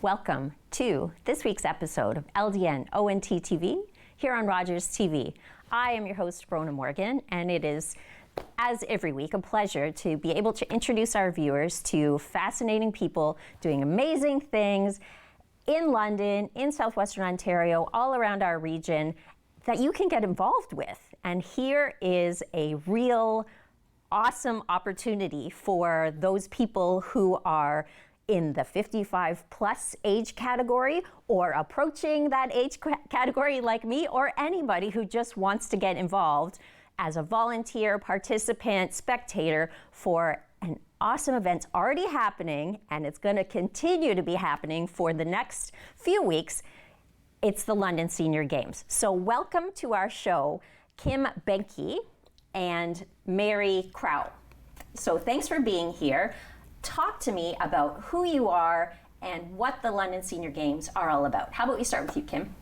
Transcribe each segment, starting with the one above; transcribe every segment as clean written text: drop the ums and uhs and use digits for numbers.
Welcome to this week's episode of LdnOnt TV here on Rogers TV. I am your host, Bronagh Morgan, and it is, as every week, a pleasure to be able to introduce our viewers to fascinating people doing amazing things in London, in southwestern Ontario, all around our region that you can get involved with. And here is a real awesome opportunity for those people who are in the 55 plus age category or approaching that age category like me, or anybody who just wants to get involved as a volunteer, participant, spectator for an awesome event already happening, and it's going to continue to be happening for the next few weeks. It's the London Senior Games. So welcome to our show, Kim Benke and Mary Crow. So thanks for being here. Talk to me about who you are and what the London Senior Games are all about. How about we start with you, Kim?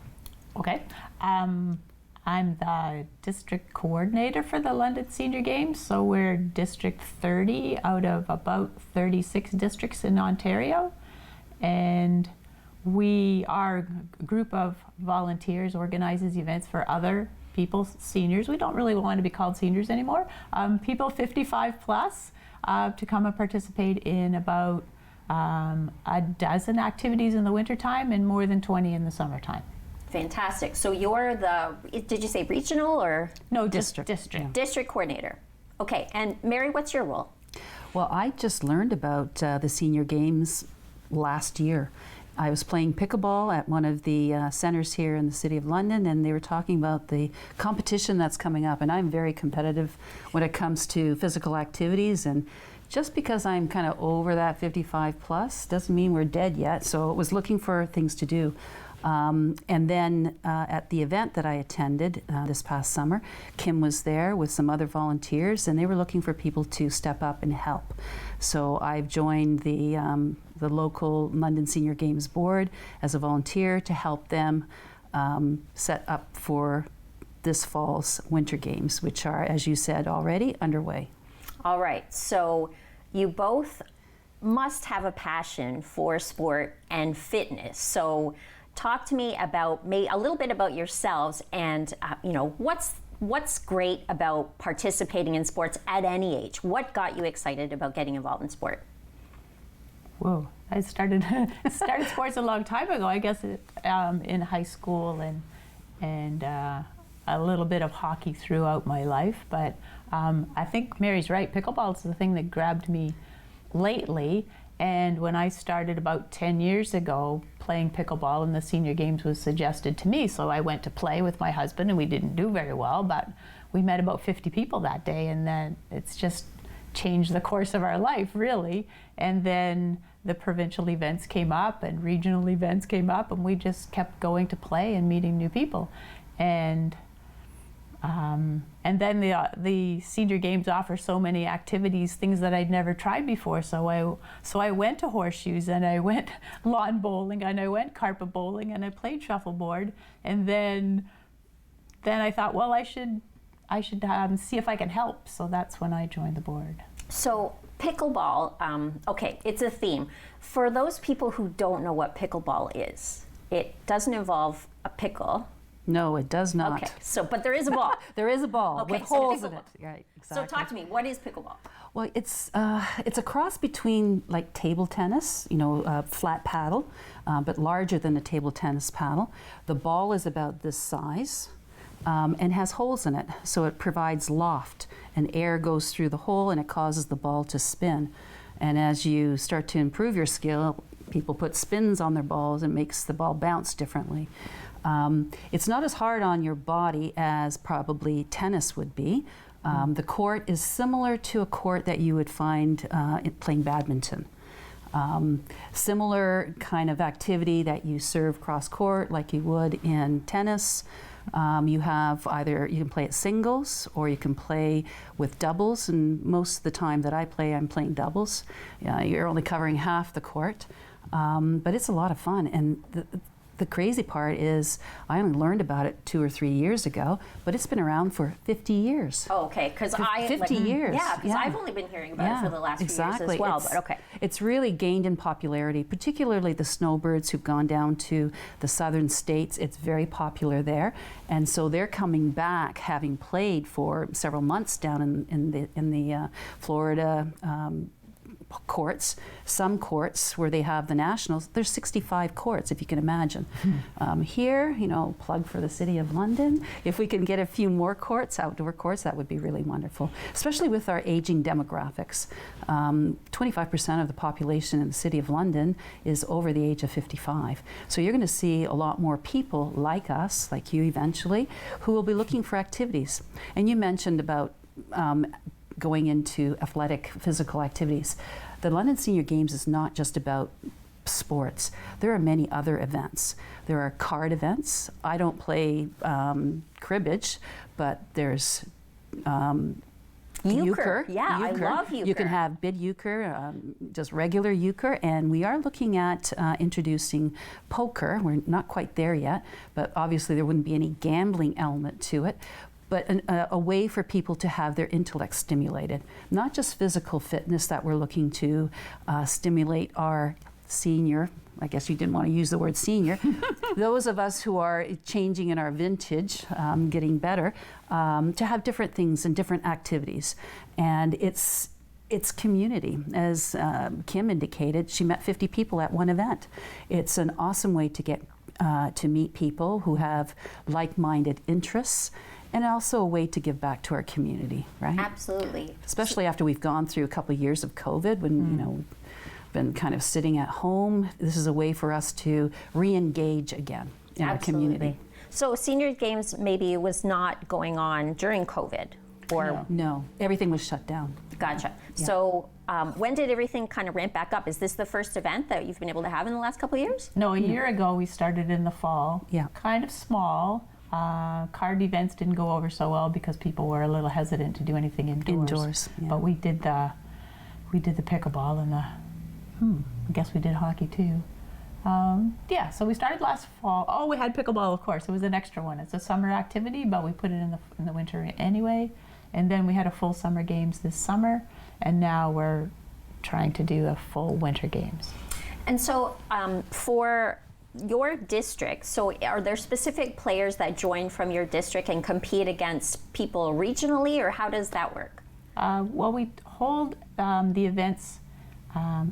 Okay. I'm the district coordinator for the London Senior Games. So we're District 30 out of about 36 districts in Ontario. And we are a group of volunteers, organizes events for other people, seniors. We don't really want to be called seniors anymore. People 55 plus to come and participate in about a dozen activities in the wintertime and more than 20 in the summertime. Fantastic. So you're the, did you say regional or? No, district. Yeah. District coordinator. Okay, and Mary, what's your role? Well, I just learned about the Senior Games last year. I was playing pickleball at one of the centers here in the City of London, and they were talking about the competition that's coming up, and I'm very competitive when it comes to physical activities, and just because I'm kind of over that 55 plus doesn't mean we're dead yet, so I was looking for things to do. And then at the event that I attended this past summer, Kim was there with some other volunteers, and they were looking for people to step up and help. So I've joined the local London Senior Games Board as a volunteer to help them set up for this fall's Winter Games, which are, as you said, already underway. All right, so you both must have a passion for sport and fitness. So talk to me about a little bit about yourselves, and what's great about participating in sports at any age. What got you excited about getting involved in sport? Whoa, I started sports a long time ago. I guess in high school and a little bit of hockey throughout my life. But I think Mary's right. Pickleball is the thing that grabbed me lately. And when I started about 10 years ago playing pickleball, and the Senior Games was suggested to me, so I went to play with my husband, and we didn't do very well, but we met about 50 people that day, and then it's just changed the course of our life, really. And then the provincial events came up and regional events came up, and we just kept going to play and meeting new people. And then the Senior Games offer so many activities, things that I'd never tried before. So I went to horseshoes, and I went lawn bowling, and I went carpet bowling, and I played shuffleboard. And then I thought, well, I should see if I can help. So that's when I joined the board. So pickleball, okay, it's a theme. For those people who don't know what pickleball is, it doesn't involve a pickle. No, it does not. Okay, but there is a ball. There is a ball with holes in it. Right, exactly. So talk to me, what is pickleball? Well, it's a cross between like table tennis, flat paddle, but larger than a table tennis paddle. The ball is about this size and has holes in it, so it provides loft, and air goes through the hole, and it causes the ball to spin. And as you start to improve your skill, people put spins on their balls and makes the ball bounce differently. It's not as hard on your body as probably tennis would be. The court is similar to a court that you would find playing badminton. Similar kind of activity that you serve cross court like you would in tennis. You can play it singles or you can play with doubles, and most of the time that I play, I'm playing doubles. You're only covering half the court, but it's a lot of fun. And the crazy part is I only learned about it 2 or 3 years ago, but it's been around for 50 years. Oh, okay, because 50 years. Yeah, because I've only been hearing about it for the last few years as well. But okay, it's really gained in popularity, particularly the snowbirds who've gone down to the southern states. It's very popular there, and so they're coming back, having played for several months down in the Florida. Courts, some courts where they have the nationals, there's 65 courts, if you can imagine. Here, plug for the City of London. If we can get a few more courts, outdoor courts, that would be really wonderful, especially with our aging demographics. 25% of the population in the City of London is over the age of 55. So you're going to see a lot more people like us, like you eventually, who will be looking for activities. And you mentioned about going into athletic, physical activities. The London Senior Games is not just about sports. There are many other events. There are card events. I don't play cribbage, but there's euchre. Yeah, I love euchre. You can have bid euchre, just regular euchre, and we are looking at introducing poker. We're not quite there yet, but obviously there wouldn't be any gambling element to it. But a way for people to have their intellect stimulated. Not just physical fitness that we're looking to stimulate our senior, I guess you didn't want to use the word senior, those of us who are changing in our vintage, getting better, to have different things and different activities. And it's community. As Kim indicated, she met 50 people at one event. It's an awesome way to get to meet people who have like-minded interests, and also a way to give back to our community, right? Absolutely. Especially after we've gone through a couple of years of COVID, when we've been kind of sitting at home. This is a way for us to re-engage again in our community. So Senior Games maybe was not going on during COVID, or no, everything was shut down. Gotcha. Yeah. So when did everything kind of ramp back up? Is this the first event that you've been able to have in the last couple of years? No, a year ago we started in the fall. Yeah. Kind of small. Card events didn't go over so well because people were a little hesitant to do anything indoors. Yeah. But we did the pickleball and I guess we did hockey too. So we started last fall. Oh, we had pickleball, of course. It was an extra one. It's a summer activity, but we put it in the winter anyway. And then we had a full summer games this summer, and now we're trying to do a full winter games. And so for your district, so are there specific players that join from your district and compete against people regionally, or how does that work? Well, we hold the events.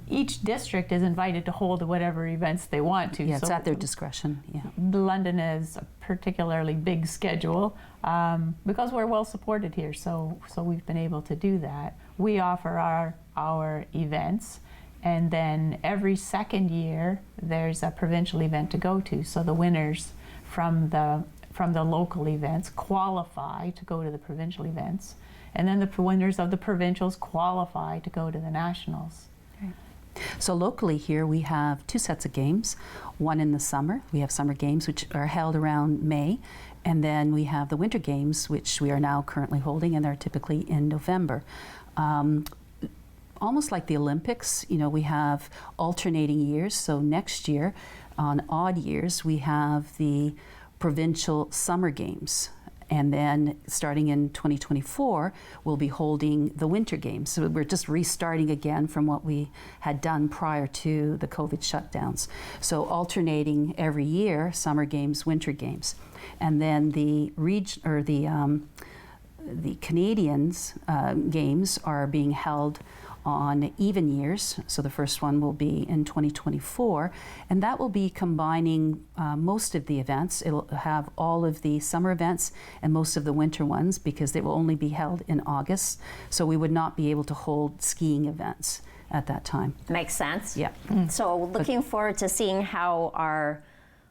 Each district is invited to hold whatever events they want to. Yeah, it's at their discretion. Yeah. London is a particularly big schedule because we're well supported here, so we've been able to do that. We offer our events, and then every second year there's a provincial event to go to. So the winners from the local events qualify to go to the provincial events, and then the winners of the provincials qualify to go to the nationals. So locally here we have 2 sets of games. One in the summer. We have summer games which are held around May, and then we have the winter games which we are now currently holding, and they're typically in November. Almost like the Olympics, we have alternating years. So next year, on odd years, we have the provincial summer games. And then starting in 2024, we'll be holding the winter games. So we're just restarting again from what we had done prior to the COVID shutdowns. So alternating every year, summer games, winter games. And then the Canadians games are being held on even years. So the first one will be in 2024, and that will be combining most of the events. It'll have all of the summer events and most of the winter ones, because they will only be held in August. So we would not be able to hold skiing events at that time. Makes sense. Yeah. So looking forward to seeing how our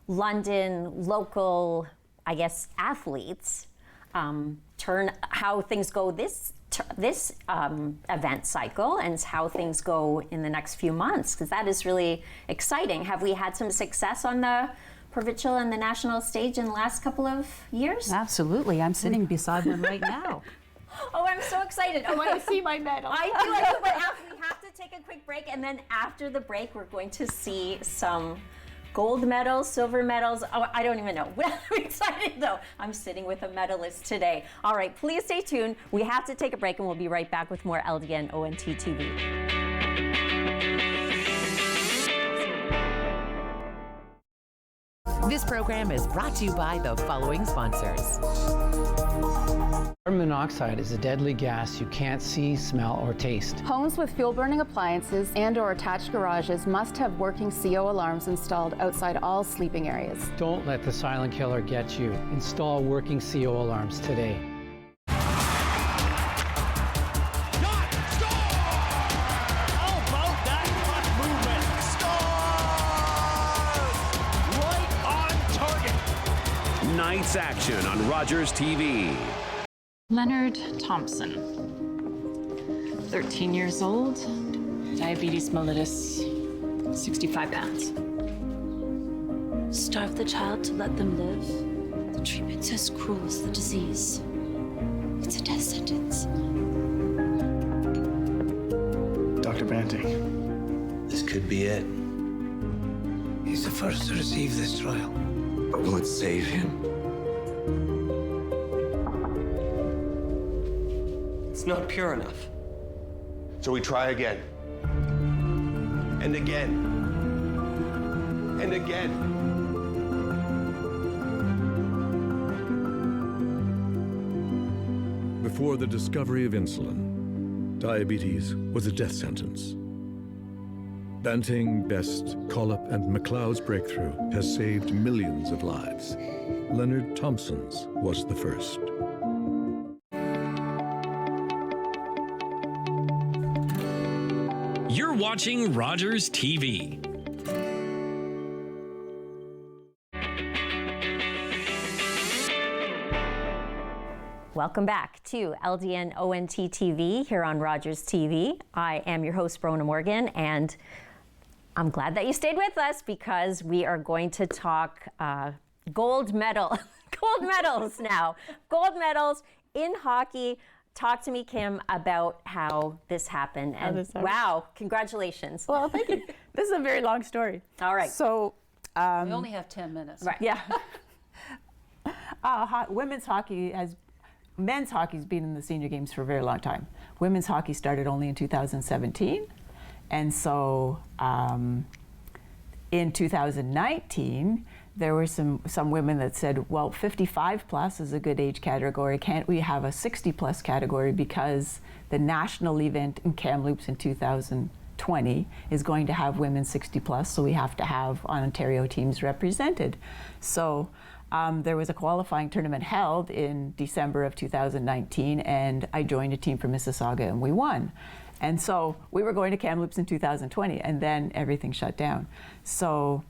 London local, I guess, athletes how things go this event cycle, and how things go in the next few months, because that is really exciting. Have we had some success on the provincial and the national stage in the last couple of years? Absolutely. I'm sitting beside one right now. Oh, I'm so excited. I want to see my medal. I do, but we have to take a quick break, and then after the break, we're going to see some gold medals, silver medals. Oh, I don't even know. I'm excited though. I'm sitting with a medalist today. All right, please stay tuned. We have to take a break and we'll be right back with more LdnOnt TV. This program is brought to you by the following sponsors. Carbon monoxide is a deadly gas you can't see, smell, or taste. Homes with fuel-burning appliances and/or attached garages must have working CO alarms installed outside all sleeping areas. Don't let the silent killer get you. Install working CO alarms today. Night's action on Rogers TV. Leonard Thompson, 13 years old, diabetes mellitus, 65 pounds. Starve the child to let them live? The treatment's as cruel as the disease. It's a death sentence. Dr. Banting, this could be it. he's the first to receive this trial. But will it save him? It's not pure enough. So we try again. And again. And again. Before the discovery of insulin, diabetes was a death sentence. Banting, Best, Collip, and MacLeod's breakthrough has saved millions of lives. Leonard Thompson's was the first. You're watching Rogers TV. Welcome back to LdnOnt TV here on Rogers TV. I am your host, Bronagh Morgan, and I'm glad that you stayed with us because we are going to talk gold medals now. Gold medals in hockey. Talk to me, Kim, about how this happened. And wow, congratulations. Well, thank you. This is a very long story. All right. So we only have 10 minutes. Right. Yeah. Men's hockey's been in the senior games for a very long time. Women's hockey started only in 2017. And so in 2019, there were some women that said, well, 55 plus is a good age category. Can't we have a 60 plus category because the national event in Kamloops in 2020 is going to have women 60 plus, so we have to have Ontario teams represented. So there was a qualifying tournament held in December of 2019, and I joined a team from Mississauga, and we won. And so we were going to Kamloops in 2020, and then everything shut down. So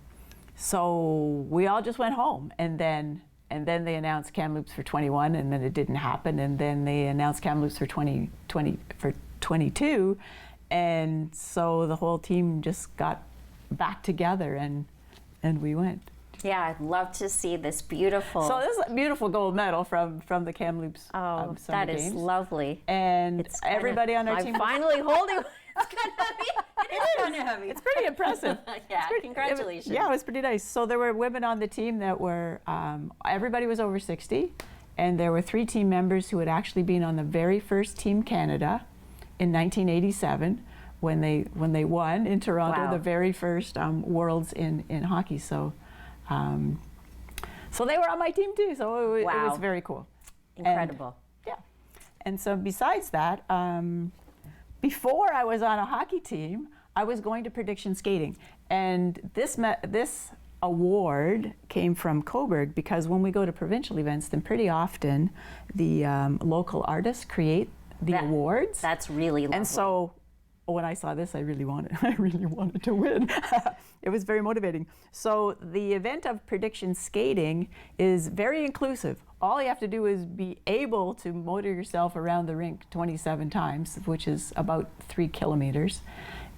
we all just went home, and then they announced Kamloops for 21, and then it didn't happen, and then they announced Kamloops for 22, and so the whole team just got back together, and we went. Yeah, I'd love to see this beautiful. So this is a beautiful gold medal from the Kamloops Summer Games. That is lovely. And everybody on our team. I'm finally holding. It's kind of heavy. It is kind of heavy. It's pretty impressive. Yeah, congratulations. It was pretty nice. So there were women on the team that were, everybody was over 60, and there were 3 team members who had actually been on the very first Team Canada in 1987 when they won in Toronto, the very first Worlds in hockey. So they were on my team too, so it was very cool. Incredible. And so besides that, before I was on a hockey team, I was going to prediction skating. And this award came from Coburg because when we go to provincial events, then pretty often the local artists create the awards. That's really lovely. And so when I saw this, I really wanted to win. It was very motivating. So the event of prediction skating is very inclusive. All you have to do is be able to motor yourself around the rink 27 times, which is about 3 kilometers.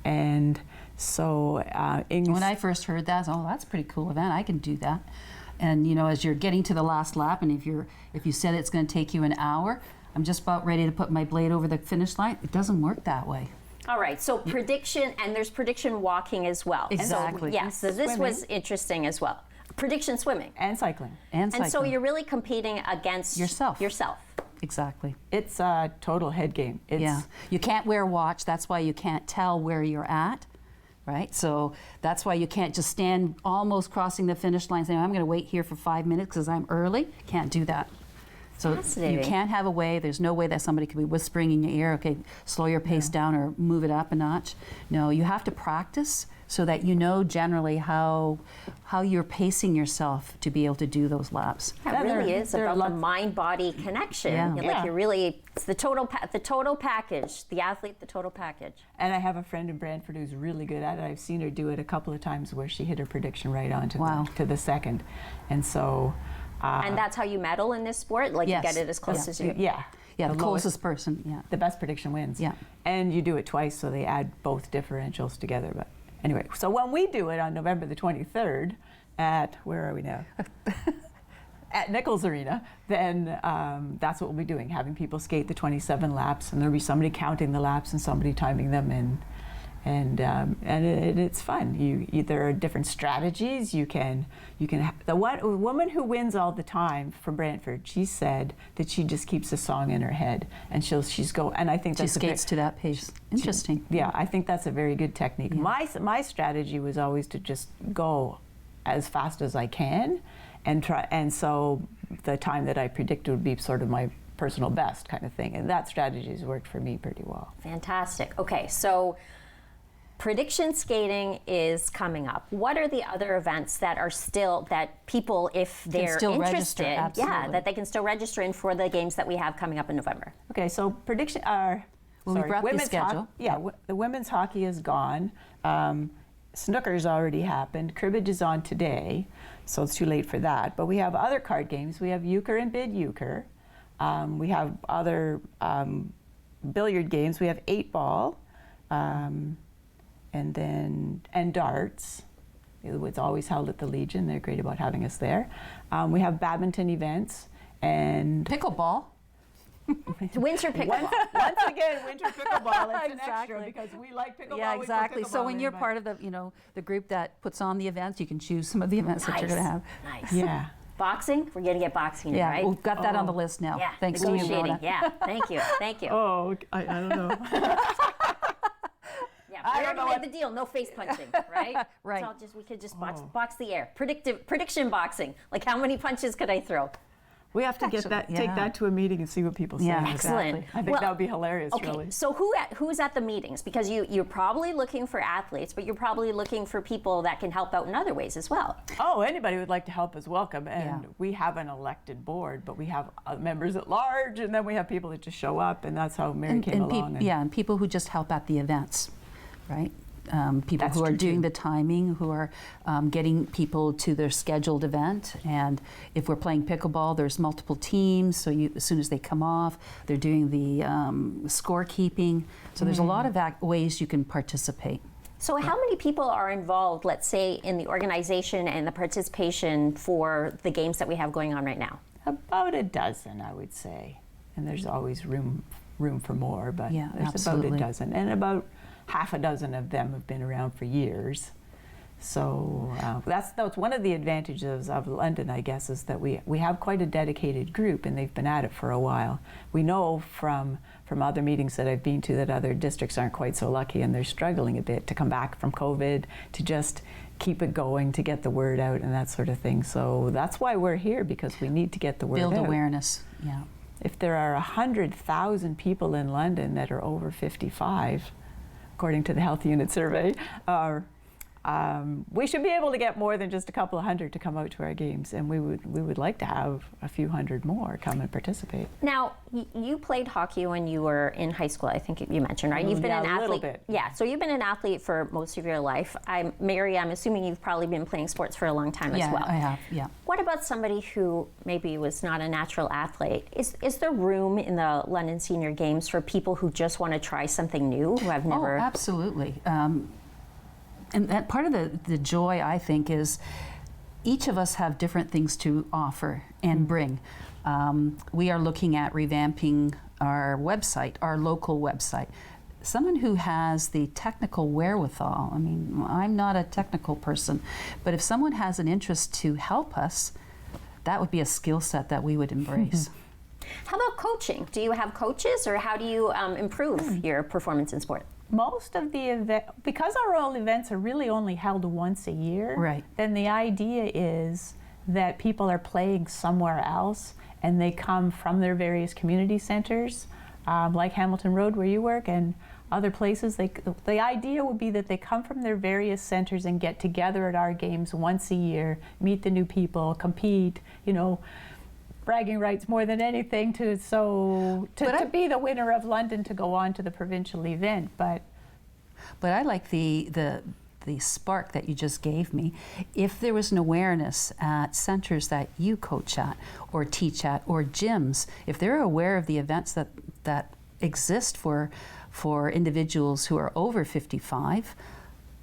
And so when I first heard that, that's a pretty cool event. I can do that. And you know, as you're getting to the last lap, and if you said it's going to take you an hour, I'm just about ready to put my blade over the finish line. It doesn't work that way. All right, so prediction, and there's prediction walking as well. Exactly. So, yes, so this was interesting as well. Prediction swimming. And cycling. And so you're really competing against yourself. Exactly. It's a total head game. Yeah. You can't wear a watch. That's why you can't tell where you're at, right? So that's why you can't just stand almost crossing the finish line saying, I'm going to wait here for 5 minutes because I'm early. Can't do that. So you can't have a way, there's no way that somebody could be whispering in your ear, okay, slow your pace down or move it up a notch. No, you have to practice so that you know generally how you're pacing yourself to be able to do those laps. It really is about the mind-body connection. Yeah. You're really, it's the total package, the athlete, the total package. And I have a friend in Brantford who's really good at it. I've seen her do it a couple of times where she hit her prediction right on to the second. And so... and that's how you medal in this sport? Like you get it as close as you... Yeah. The closest person, The best prediction wins. Yeah. And you do it twice, so they add both differentials together. But anyway, so when we do it on November the 23rd at, where are we now? At Nichols Arena, then that's what we'll be doing, having people skate the 27 laps, and there'll be somebody counting the laps and somebody timing them, and it's fun. There are different strategies. You can the woman who wins all the time from Brantford. She said that she just keeps a song in her head, and and I think she skates to that pace. Interesting. I think that's a very good technique. Yeah. My strategy was always to just go as fast as I can, and try. And so the time that I predicted would be sort of my personal best kind of thing, and that strategy has worked for me pretty well. Fantastic. Okay, so. Prediction skating is coming up. What are the other events that are that people, if they're interested, that they can still register in for the games that we have coming up in November? Okay, so prediction are. We brought the schedule. The women's hockey is gone. Snooker's already happened. Cribbage is on today, so it's too late for that. But we have other card games. We have euchre and bid euchre. We have other billiard games. We have 8-ball. And darts. It's always held at the Legion. They're great about having us there. We have badminton events and pickleball. Winter pickleball. Once again, winter pickleball. It's an extra because we like pickleball. Yeah, exactly. So when you're part of the group that puts on the events, you can choose some of the events that you're going to have. Nice. Yeah. Boxing? We're going to get boxing, yeah, right? We've got that on the list now. Yeah, thanks to you, Bronagh. Yeah, thank you. Thank you. Oh, I don't know. I don't know what the deal. No face punching, right? Right. It's all we could just box the air. Prediction boxing. Like how many punches could I throw? We have to take that to a meeting and see what people say. Yeah, excellent. I think that would be hilarious, okay, really. So who's at the meetings? Because you're probably looking for athletes, but you're probably looking for people that can help out in other ways as well. Oh, anybody who would like to help is welcome. And we have an elected board, but we have members at large, and then we have people that just show up, and that's how Mary came along. And people who just help at the events, right? People That's who are doing too. the timing, who are getting people to their scheduled event. And if we're playing pickleball, there's multiple teams, so as soon as they come off, they're doing the scorekeeping. So there's a lot of ways you can participate. So how many people are involved, let's say, in the organization and the participation for the games that we have going on right now? About a dozen, I would say. And there's always room for more, but there's absolutely. about a dozen. And about half a dozen of them have been around for years. So that's one of the advantages of London, I guess, is that we have quite a dedicated group, and they've been at it for a while. We know from other meetings that I've been to that other districts aren't quite so lucky, and they're struggling a bit to come back from COVID, to just keep it going, to get the word out and that sort of thing. So that's why we're here, because we need to get the word out. Build awareness, yeah. If there are 100,000 people in London that are over 55, according to the Health Unit survey, we should be able to get more than just a couple of hundred to come out to our games, and we would like to have a few hundred more come and participate. Now, you played hockey when you were in high school, I think you mentioned, right? You've been an athlete. A little bit. Yeah, so you've been an athlete for most of your life. Mary, I'm assuming you've probably been playing sports for a long time as well. Yeah, I have, yeah. What about somebody who maybe was not a natural athlete? Is there room in the London Senior Games for people who just want to try something new, who have never... Oh, absolutely. And that part of the joy, I think, is each of us have different things to offer and bring. We are looking at revamping our website, our local website. someone who has the technical wherewithal. I mean, I'm not a technical person, but if someone has an interest to help us, that would be a skill set that we would embrace. How about coaching? Do you have coaches, or how do you improve your performance in sport? Most of the event, because our all events are really only held once a year, right, then the idea is that people are playing somewhere else and they come from their various community centers, like Hamilton Road where you work and other places. The idea would be that they come from their various centers and get together at our games once a year, meet the new people, compete, you know, bragging rights more than anything to be the winner of London to go on to the provincial event. But I like the spark that you just gave me. If there was an awareness at centers that you coach at or teach at or gyms, if they're aware of the events that exist for individuals who are over 55,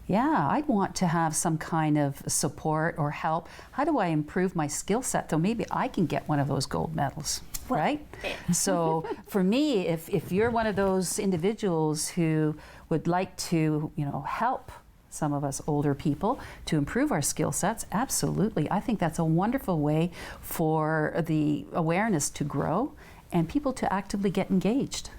yeah, I'd want to have some kind of support or help. How do I improve my skill set so maybe I can get one of those gold medals, right? So for me, if you're one of those individuals who would like to, you know, help some of us older people to improve our skill sets, absolutely. I think that's a wonderful way for the awareness to grow and people to actively get engaged.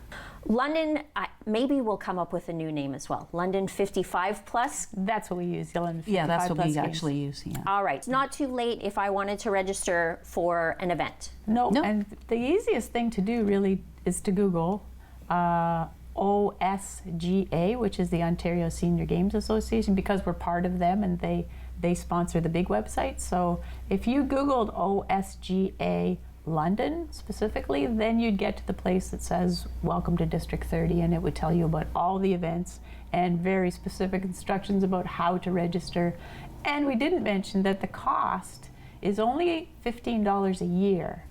London, maybe we'll come up with a new name as well. London 55 plus? That's what we use, London 55 Yeah, that's what we games. actually use, yeah. All right, it's not too late if I wanted to register for an event. No, and the easiest thing to do really is to Google OSGA, which is the Ontario Senior Games Association, because we're part of them and they sponsor the big website. So if you Googled OSGA London specifically, then you'd get to the place that says welcome to District 30, and it would tell you about all the events and very specific instructions about how to register. And we didn't mention that the cost is only $15 a year.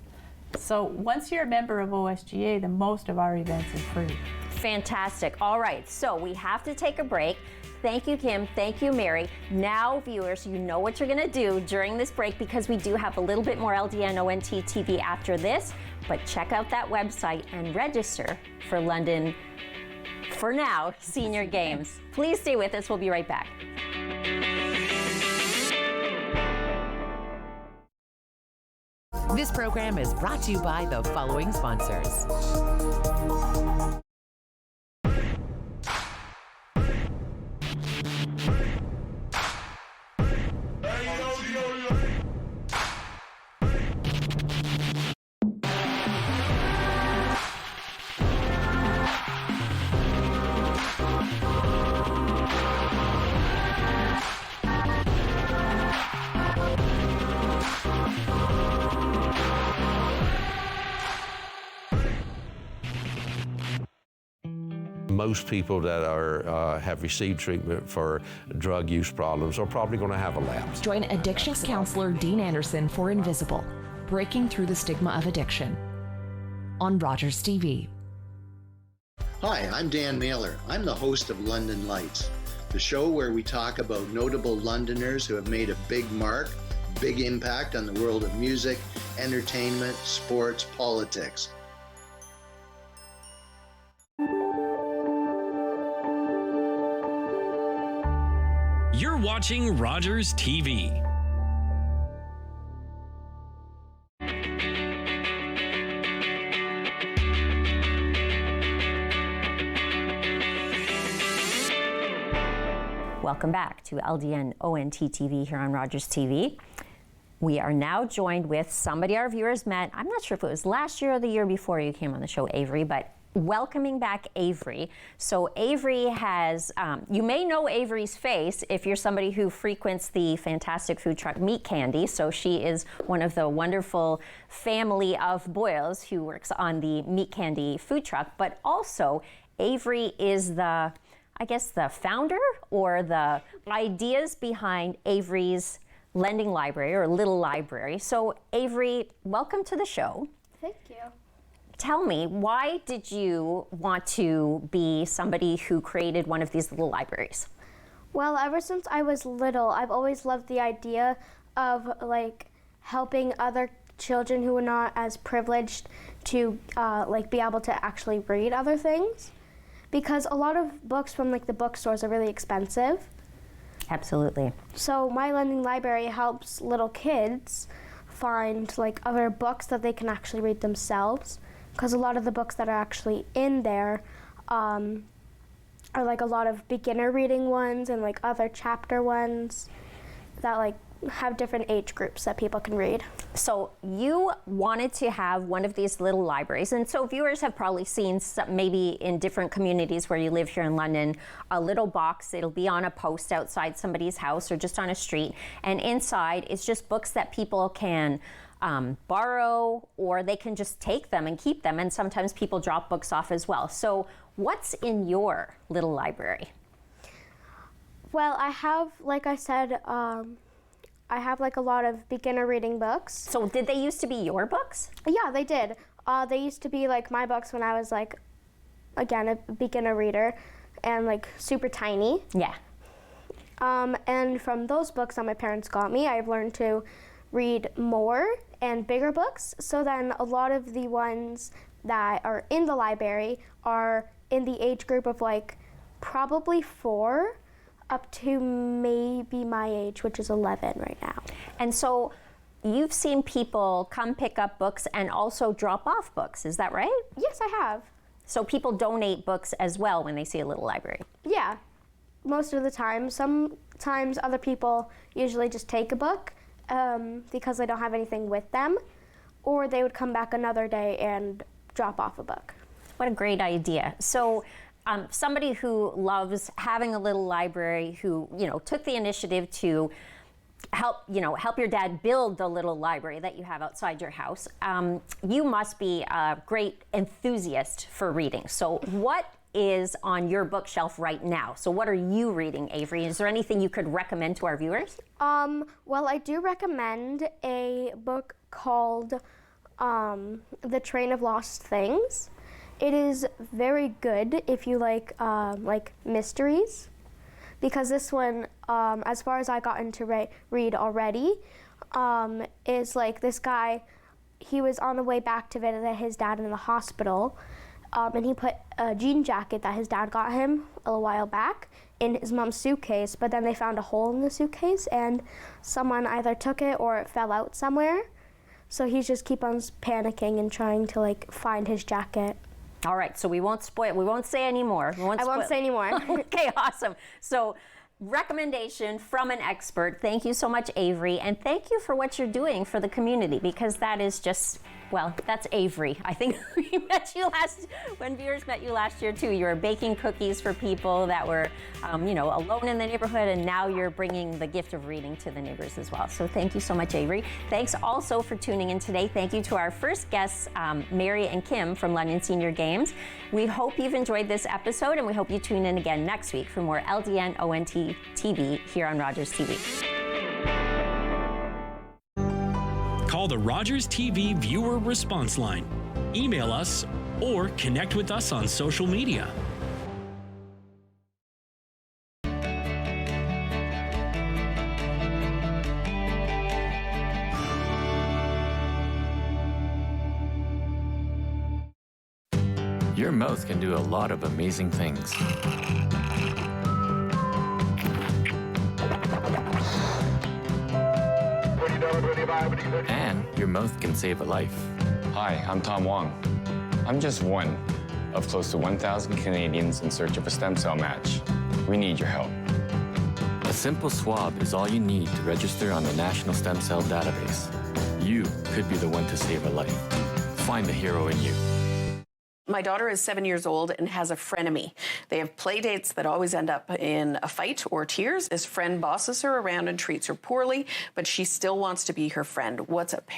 So once you're a member of OSGA, then most of our events are free. Fantastic. All right, so we have to take a break. Thank you, Kim. Thank you, Mary. Now, viewers, you know what you're going to do during this break, because we do have a little bit more LdnOnt TV after this. But check out that website and register for London, for now, Senior Games. Please stay with us. We'll be right back. This program is brought to you by the following sponsors. Most people that have received treatment for drug use problems are probably going to have a lapse. Join addictions counselor Dean Anderson for Invisible, Breaking Through the Stigma of Addiction, on Rogers TV. Hi, I'm Dan Mailer. I'm the host of London Lights, the show where we talk about notable Londoners who have made a big mark, big impact on the world of music, entertainment, sports, politics. You're watching Rogers TV. Welcome back to LdnOnt TV here on Rogers TV. We are now joined with somebody our viewers met. I'm not sure if it was last year or the year before you came on the show, Avery, but welcoming back Avery. So Avery has, you may know Avery's face if you're somebody who frequents the fantastic food truck Meat Candy. So she is one of the wonderful family of Boyles who works on the Meat Candy food truck, but also Avery is the, I guess, the founder or the ideas behind Avery's Lending Library or Little Library. So Avery, welcome to the show. Thank you. Tell me, why did you want to be somebody who created one of these little libraries? Well, ever since I was little, I've always loved the idea of like helping other children who are not as privileged to like be able to actually read other things. because a lot of books from like the bookstores are really expensive. Absolutely. So my lending library helps little kids find like other books that they can actually read themselves, because a lot of the books that are actually in there are like a lot of beginner reading ones and like other chapter ones that like have different age groups that people can read. So you wanted to have one of these little libraries, and so viewers have probably seen some, maybe in different communities where you live here in London, a little box. It'll be on a post outside somebody's house or just on a street, and inside it's just books that people can borrow, or they can just take them and keep them, and sometimes people drop books off as well. So what's in your little library? Well, I have, like I said, I have like a lot of beginner reading books. So did they used to be your books? Yeah, they did. They used to be like my books when I was like, again, a beginner reader and like super tiny. Yeah. And from those books that my parents got me, I've learned to read more and bigger books. So then a lot of the ones that are in the library are in the age group of like probably 4 up to maybe my age, which is 11 right now. And so you've seen people come pick up books and also drop off books, is that right? Yes, I have. So people donate books as well when they see a little library? Yeah, most of the time. Sometimes other people usually just take a book because they don't have anything with them, or they would come back another day and drop off a book. What a great idea. So somebody who loves having a little library, who took the initiative to help your dad build the little library that you have outside your house, you must be a great enthusiast for reading. So what is on your bookshelf right now? So what are you reading, Avery? Is there anything you could recommend to our viewers? Well, I do recommend a book called The Train of Lost Things. It is very good if you like mysteries, because this one, as far as I got into read already, is like this guy, he was on the way back to visit his dad in the hospital, and he put a jean jacket that his dad got him a little while back in his mom's suitcase, but then they found a hole in the suitcase and someone either took it or it fell out somewhere. So he's just keep on panicking and trying to like find his jacket. All right, so we won't spoil, we won't say any more. I won't say any more. Okay, awesome. So recommendation from an expert. Thank you so much, Avery, and thank you for what you're doing for the community, because that is just, well, that's Avery. I think we met you when viewers met you last year too. You were baking cookies for people that were, alone in the neighborhood, and now you're bringing the gift of reading to the neighbors as well. So thank you so much, Avery. Thanks also for tuning in today. Thank you to our first guests, Mary and Kim from London Senior Games. We hope you've enjoyed this episode, and we hope you tune in again next week for more LdnOnt TV here on Rogers TV. Call the Rogers TV viewer response line, email us, or connect with us on social media. Your mouth can do a lot of amazing things. And your mouth can save a life. Hi, I'm Tom Wong. I'm just one of close to 1,000 Canadians in search of a stem cell match. We need your help. A simple swab is all you need to register on the National Stem Cell Database. You could be the one to save a life. Find the hero in you. My daughter is 7 years old and has a frenemy. They have play dates that always end up in a fight or tears. This friend bosses her around and treats her poorly, but she still wants to be her friend. What's a parent